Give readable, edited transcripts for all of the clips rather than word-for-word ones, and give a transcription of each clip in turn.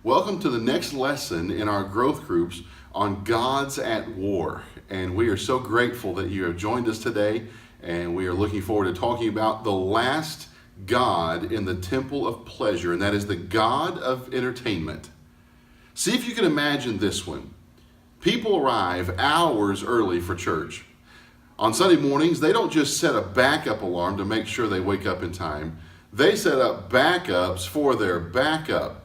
Welcome to the next lesson in our growth groups on Gods at War. And we are so grateful that you have joined us today, and we are looking forward to talking about the last God in the temple of pleasure, and that is the God of entertainment. See if you can imagine this one. People arrive hours early for church. On Sunday mornings, they don't just set a backup alarm to make sure they wake up in time. They set up backups for their backup.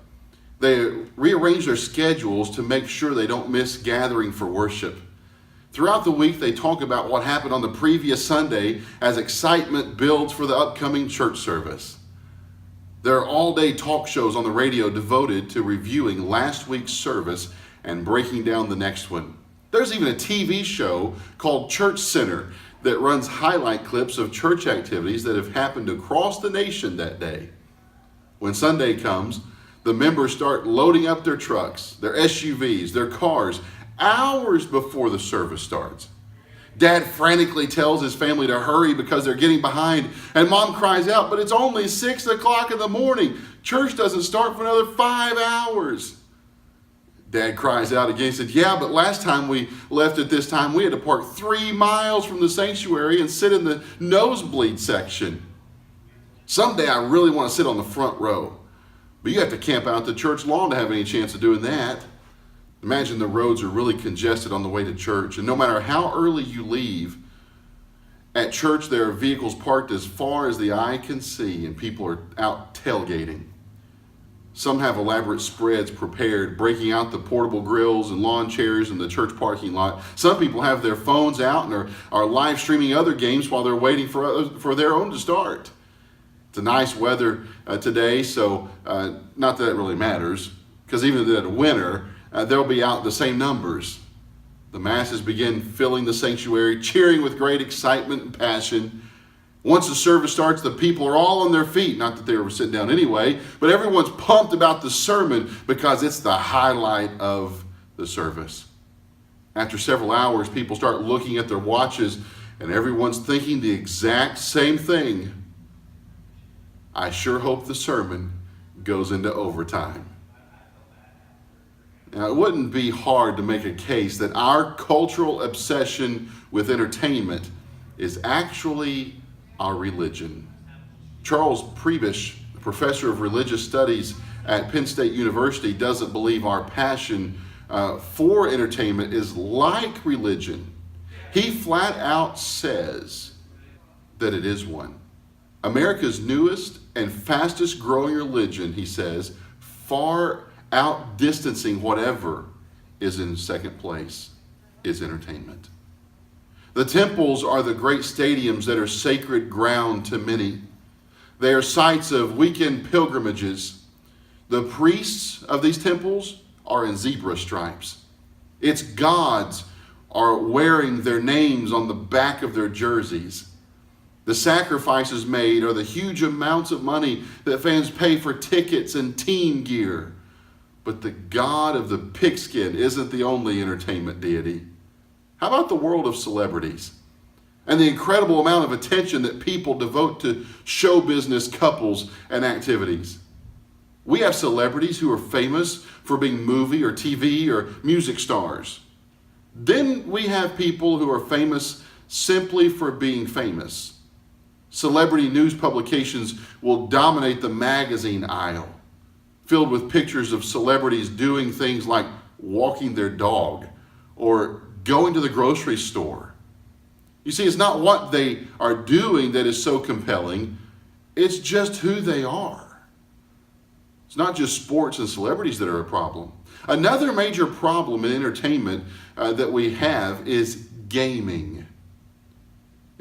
They rearrange their schedules to make sure they don't miss gathering for worship. Throughout the week, they talk about what happened on the previous Sunday as excitement builds for the upcoming church service. There are all-day talk shows on the radio devoted to reviewing last week's service and breaking down the next one. There's even a TV show called Church Center that runs highlight clips of church activities that have happened across the nation that day. When Sunday comes, the members start loading up their trucks, their SUVs, their cars, hours before the service starts. Dad frantically tells his family to hurry because they're getting behind, and Mom cries out, but it's only 6 o'clock in the morning. Church doesn't start for another 5 hours. Dad cries out again. He said, yeah, but last time we left at this time, we had to park 3 miles from the sanctuary and sit in the nosebleed section. Someday I really want to sit on the front row. But you have to camp out the church lawn to have any chance of doing that. Imagine the roads are really congested on the way to church. And no matter how early you leave, at church there are vehicles parked as far as the eye can see, and people are out tailgating. Some have elaborate spreads prepared, breaking out the portable grills and lawn chairs in the church parking lot. Some people have their phones out and are live streaming other games while they're waiting for their own to start. It's a nice weather today, so not that it really matters, because even in the winter, they'll be out the same numbers. The masses begin filling the sanctuary, cheering with great excitement and passion. Once the service starts, the people are all on their feet. Not that they were sitting down anyway, but everyone's pumped about the sermon because it's the highlight of the service. After several hours, people start looking at their watches, and everyone's thinking the exact same thing. I sure hope the sermon goes into overtime. Now, it wouldn't be hard to make a case that our cultural obsession with entertainment is actually our religion. Charles Prebish, professor of religious studies at Penn State University, doesn't believe our passion for entertainment is like religion. He flat out says that it is one. America's newest and fastest growing religion, he says, far outdistancing whatever is in second place, is entertainment. The temples are the great stadiums that are sacred ground to many. They are sites of weekend pilgrimages. The priests of these temples are in zebra stripes. Its gods are wearing their names on the back of their jerseys. The sacrifices made are the huge amounts of money that fans pay for tickets and team gear. But the God of the pigskin isn't the only entertainment deity. How about the world of celebrities and the incredible amount of attention that people devote to show business couples and activities? We have celebrities who are famous for being movie or TV or music stars. Then we have people who are famous simply for being famous. Celebrity news publications will dominate the magazine aisle, filled with pictures of celebrities doing things like walking their dog or going to the grocery store. You see, it's not what they are doing that is so compelling, it's just who they are. It's not just sports and celebrities that are a problem. Another major problem in entertainment that we have is gaming.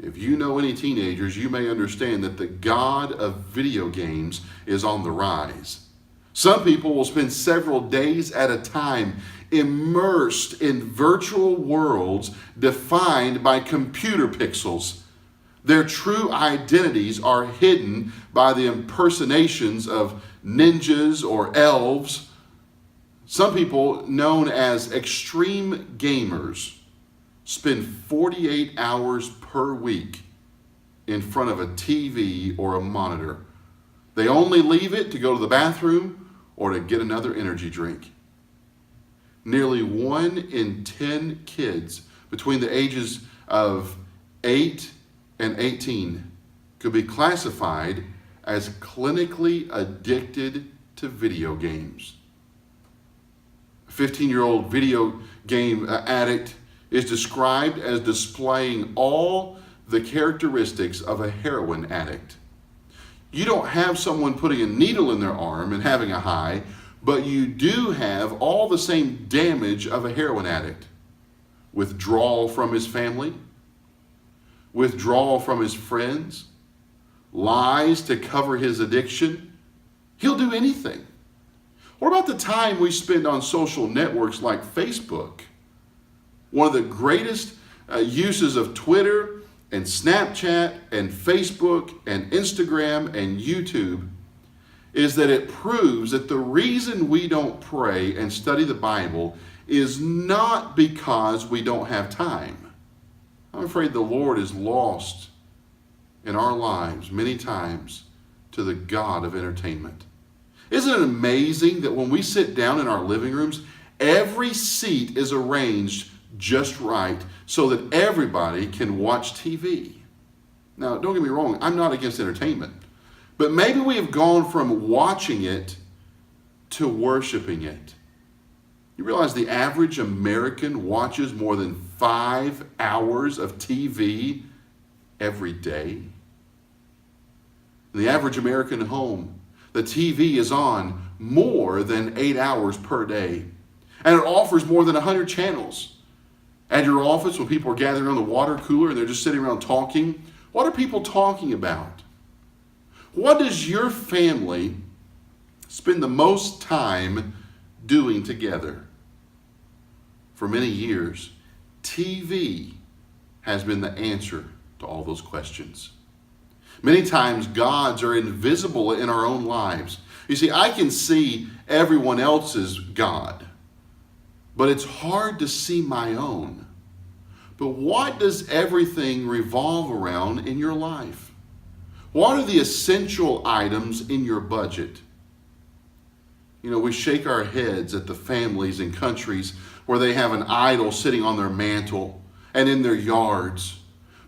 If you know any teenagers, you may understand that the God of video games is on the rise. Some people will spend several days at a time immersed in virtual worlds defined by computer pixels. Their true identities are hidden by the impersonations of ninjas or elves. Some people, known as extreme gamers, spend 48 hours per week in front of a TV or a monitor. They only leave it to go to the bathroom or to get another energy drink. Nearly 1 in 10 kids between the ages of 8 and 18 could be classified as clinically addicted to video games. A 15-year-old video game addict is described as displaying all the characteristics of a heroin addict. You don't have someone putting a needle in their arm and having a high, but you do have all the same damage of a heroin addict. Withdrawal from his family, withdrawal from his friends, lies to cover his addiction. He'll do anything. What about the time we spend on social networks like Facebook? One of the greatest uses of Twitter and Snapchat and Facebook and Instagram and YouTube is that it proves that the reason we don't pray and study the Bible is not because we don't have time. I'm afraid the Lord is lost in our lives many times to the God of entertainment. Isn't it amazing that when we sit down in our living rooms, every seat is arranged just right so that everybody can watch TV? Now, don't get me wrong, I'm not against entertainment. But maybe we have gone from watching it to worshiping it. You realize the average American watches more than 5 hours of TV every day? In the average American home, the TV is on more than 8 hours per day. And it offers more than 100 channels. At your office, when people are gathering around the water cooler and they're just sitting around talking, what are people talking about? What does your family spend the most time doing together? For many years, TV has been the answer to all those questions. Many times, gods are invisible in our own lives. You see, I can see everyone else's God, but it's hard to see my own. But what does everything revolve around in your life? What are the essential items in your budget? You know, we shake our heads at the families and countries where they have an idol sitting on their mantle and in their yards.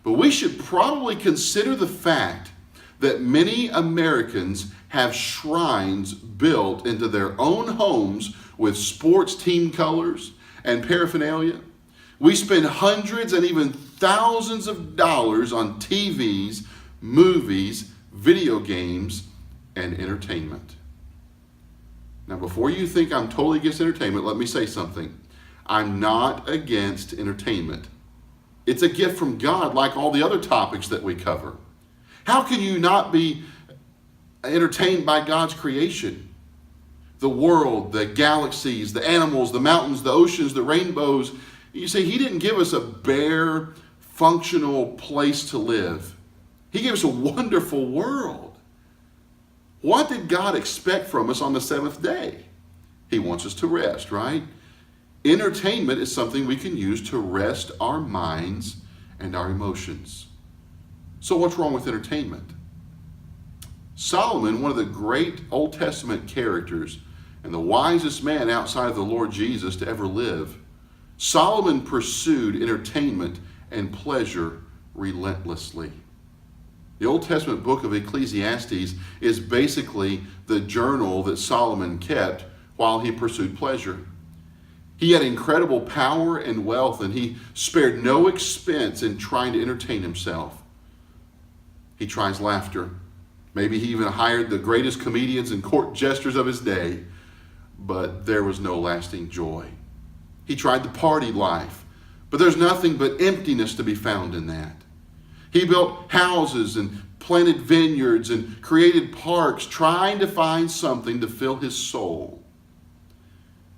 But we should probably consider the fact that many Americans have shrines built into their own homes with sports team colors and paraphernalia. We spend hundreds and even thousands of dollars on TVs, movies, video games, and entertainment. Now, before you think I'm totally against entertainment, let me say something. I'm not against entertainment. It's a gift from God, like all the other topics that we cover. How can you not be entertained by God's creation? The world, the galaxies, the animals, the mountains, the oceans, the rainbows. You see, He didn't give us a bare, functional place to live. He gave us a wonderful world. What did God expect from us on the seventh day? He wants us to rest, right? Entertainment is something we can use to rest our minds and our emotions. So what's wrong with entertainment? Solomon, one of the great Old Testament characters and the wisest man outside of the Lord Jesus to ever live, Solomon pursued entertainment and pleasure relentlessly. The Old Testament book of Ecclesiastes is basically the journal that Solomon kept while he pursued pleasure. He had incredible power and wealth, and he spared no expense in trying to entertain himself. He tries laughter. Maybe he even hired the greatest comedians and court jesters of his day, but there was no lasting joy. He tried the party life, but there's nothing but emptiness to be found in that. He built houses and planted vineyards and created parks, trying to find something to fill his soul.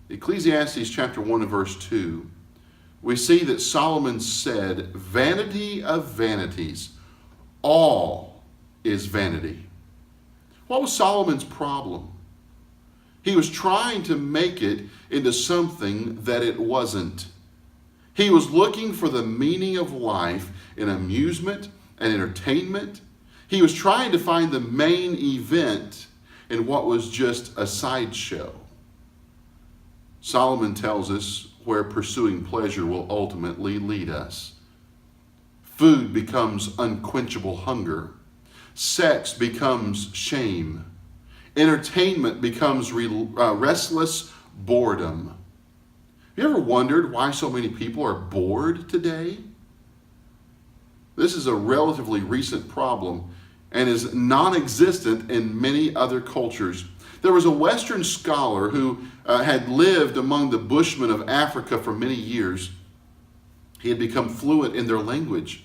Ecclesiastes chapter 1 and verse 2, we see that Solomon said, "Vanity of vanities, all is vanity." What was Solomon's problem? He was trying to make it into something that it wasn't. He was looking for the meaning of life in amusement and entertainment. He was trying to find the main event in what was just a sideshow. Solomon tells us where pursuing pleasure will ultimately lead us. Food becomes unquenchable hunger. Sex becomes shame. Entertainment becomes restless boredom. Have you ever wondered why so many people are bored today? This is a relatively recent problem and is non-existent in many other cultures. There was a Western scholar who had lived among the Bushmen of Africa for many years. He had become fluent in their language.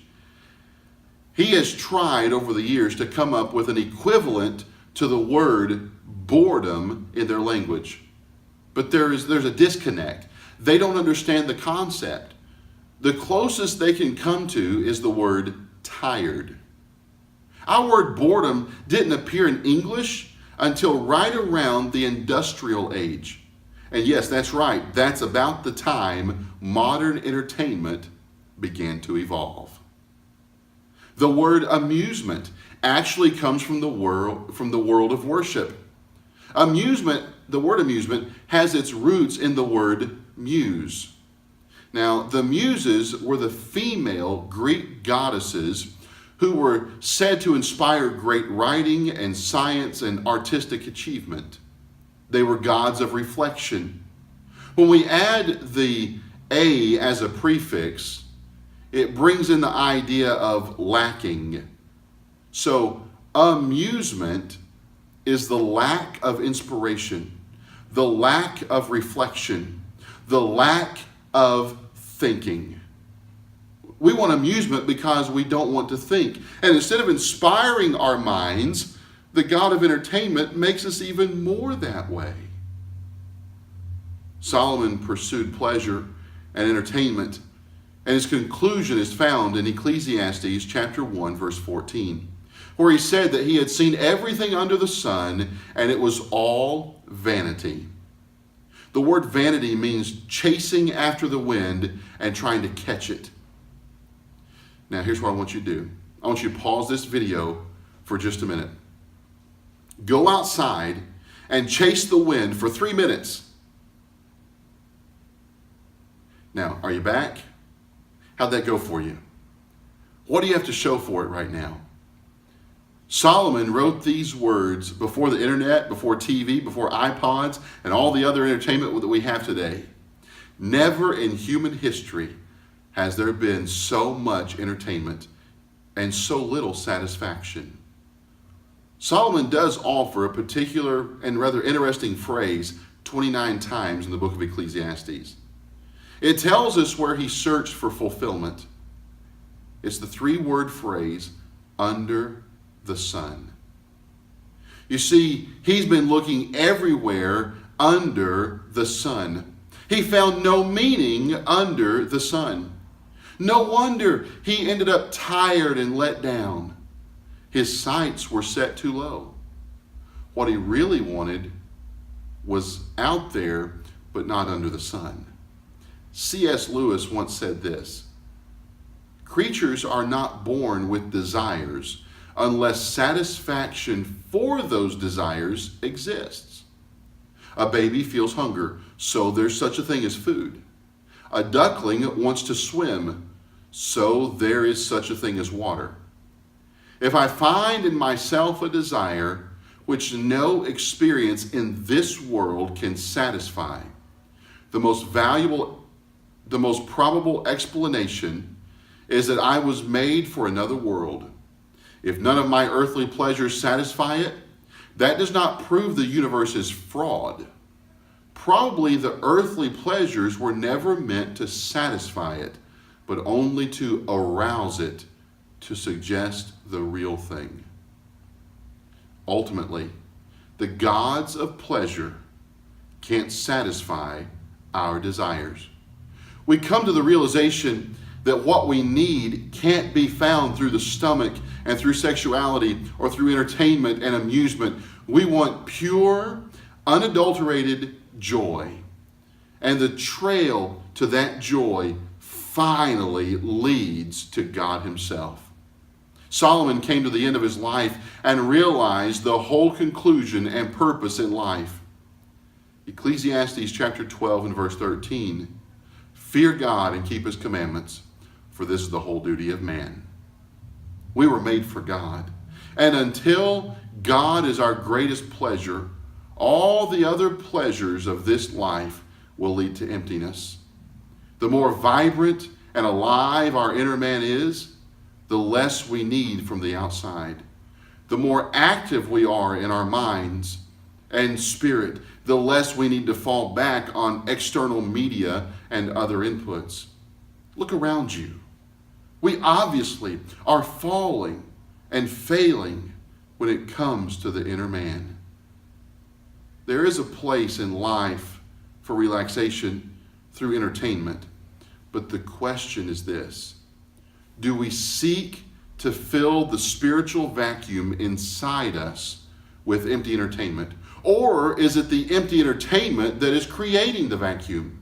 He has tried over the years to come up with an equivalent to the word boredom in their language. But there's a disconnect. They don't understand the concept. The closest they can come to is the word tired. Our word boredom didn't appear in English until right around the industrial age. And yes, that's right. That's about the time modern entertainment began to evolve. The word amusement actually comes from the world of worship. The word amusement has its roots in the word muse. Now, the muses were the female Greek goddesses who were said to inspire great writing and science and artistic achievement. They were gods of reflection. When we add the A as a prefix, it brings in the idea of lacking. So, amusement is the lack of inspiration, the lack of reflection, the lack of thinking. We want amusement because we don't want to think. And instead of inspiring our minds, the God of entertainment makes us even more that way. Solomon pursued pleasure and entertainment, and his conclusion is found in Ecclesiastes chapter 1, verse 14, where he said that he had seen everything under the sun, and it was all vanity. The word vanity means chasing after the wind and trying to catch it. Now, here's what I want you to do. I want you to pause this video for just a minute. Go outside and chase the wind for 3 minutes. Now, are you back? How'd that go for you? What do you have to show for it right now? Solomon wrote these words before the internet, before TV, before iPods, and all the other entertainment that we have today. Never in human history has there been so much entertainment and so little satisfaction. Solomon does offer a particular and rather interesting phrase 29 times in the book of Ecclesiastes. It tells us where he searched for fulfillment. It's the 3-word phrase, under the sun. You see, he's been looking everywhere under the sun. He found no meaning under the sun. No wonder he ended up tired and let down. His sights were set too low. What he really wanted was out there, but not under the sun. C.S. Lewis once said this: creatures are not born with desires unless satisfaction for those desires exists. A baby feels hunger, so there's such a thing as food. A duckling wants to swim, so there is such a thing as water. If I find in myself a desire which no experience in this world can satisfy, the most probable explanation is that I was made for another world. If none of my earthly pleasures satisfy it, that does not prove the universe is fraud. Probably the earthly pleasures were never meant to satisfy it, but only to arouse it, to suggest the real thing. Ultimately, the gods of pleasure can't satisfy our desires. We come to the realization that what we need can't be found through the stomach and through sexuality or through entertainment and amusement. We want pure, unadulterated joy. And the trail to that joy finally leads to God himself. Solomon came to the end of his life and realized the whole conclusion and purpose in life. Ecclesiastes chapter 12 and verse 13. Fear God and keep his commandments, for this is the whole duty of man. We were made for God. And until God is our greatest pleasure, all the other pleasures of this life will lead to emptiness. The more vibrant and alive our inner man is, the less we need from the outside. The more active we are in our minds and spirit, the less we need to fall back on external media and other inputs. Look around you. We obviously are falling and failing when it comes to the inner man. There is a place in life for relaxation through entertainment, but the question is this: do we seek to fill the spiritual vacuum inside us with empty entertainment? Or is it the empty entertainment that is creating the vacuum?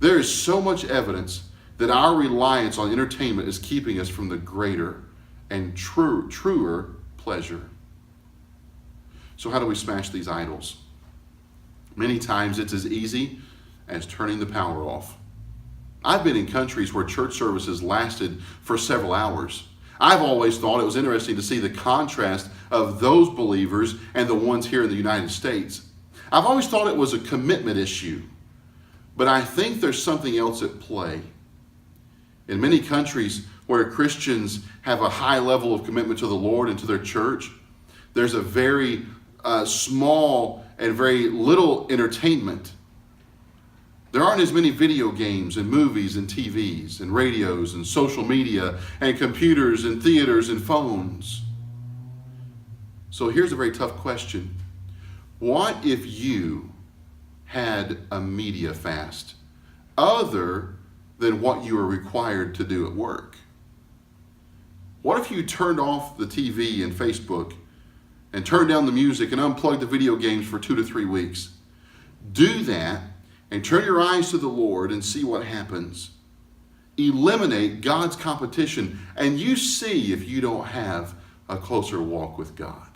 There is so much evidence that our reliance on entertainment is keeping us from the greater and truer pleasure. So how do we smash these idols? Many times it's as easy as turning the power off. I've been in countries where church services lasted for several hours. I've always thought it was interesting to see the contrast of those believers and the ones here in the United States. I've always thought it was a commitment issue, but I think there's something else at play. In many countries where Christians have a high level of commitment to the Lord and to their church, there's a very small and very little entertainment. There aren't as many video games and movies and TVs and radios and social media and computers and theaters and phones. So here's a very tough question. What if you had a media fast other than what you were required to do at work? What if you turned off the TV and Facebook and turned down the music and unplugged the video games for 2 to 3 weeks? Do that and turn your eyes to the Lord and see what happens. Eliminate God's competition, and you see if you don't have a closer walk with God.